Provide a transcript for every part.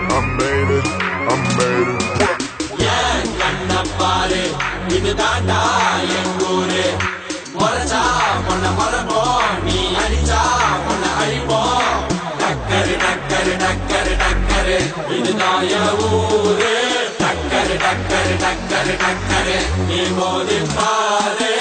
I made it, I made it. ஏன் கண்ண பாரு இதுதாண்டா எங்கூரு மொரச்சா பொண்ண மரப்போம் நீ அடிச்சா பொண்ண அழிப்போம் டக்கரு டக்கரு டக்கரு டக்கரு இதுதான் என் ஊரு டக்கரு டக்கரு டக்கரு டக்கரு நீ மோதி பாரு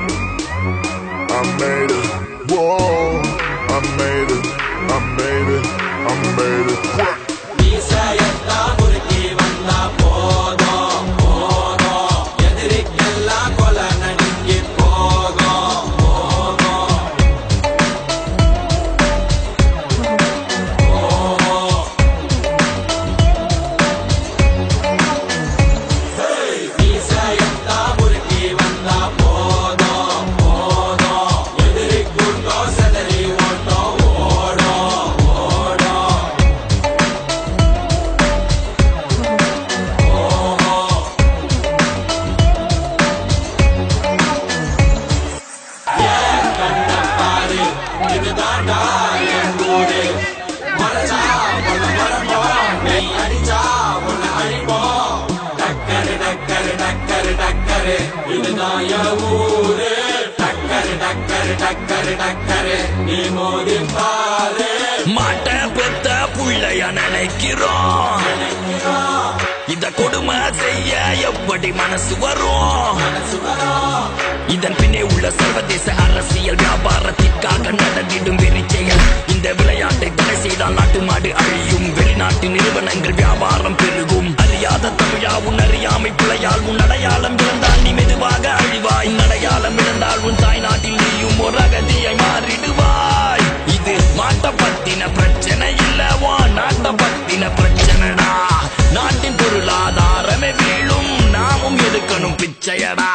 I made it, whoa, I made it, I made it, I made it. மீசையத்தா முறுக்கி வந்தா போதும் போதும் எதிரிக்கெல்லாம் கொலை நடுங்கி போகும் போகும் மீசையத்தா முறுக்கி வந்தா போதும் போதும் எதிரிக்குண்டோ செதறி ஓட்டோ ஓடும் ஓடும் கண்ணப்பாரு இதுதாண்டா என் ஊரு மரச்சா பொண்ண மரப்போம் நீ அடிச்சா பொண்ண அழிப்போம் டக்கரு டக்கரு டக்கரு டக்கரு இதுதான் என் ஊரு டக்கரு டக்கரு டக்கரு டக்கரு நீ மோதி பாரு மாட்ட பெத்த புள்ளைய நினைக்கிறோம் இத கொடுமை செய்ய எப்படி மனசு வரும் இதன் பின்னே உள்ள சர்வதேச அரசியல் வியாபாரத்திற்காக நடந்திடும் வெறிச்செயல் இந்த விளையாட்டை தடை செய்தால் நாட்டு மாடு அழியும் வெளிநாட்டு நிறுவனங்கள் வியாபாரம் பெருகும் அறியாத தமிழா உன் அறியாமை பிழையால் உன் அடையாளம் இழந்தால் நீ மெதுவாக அழிவாய் அடையாளம் இழந்தால் உன் தாய் நாட்டில் நீயும் ஒரு அகதியை மாறிடுவாய் இது மாட்ட பத்தின பிரச்சனை இல்லவா நாட்ட பத்தின பிரச்சனைடா நாட்டின் பொருளாதாரமே வீழும் நாமும் எதுக்கணும் பிச்சையடா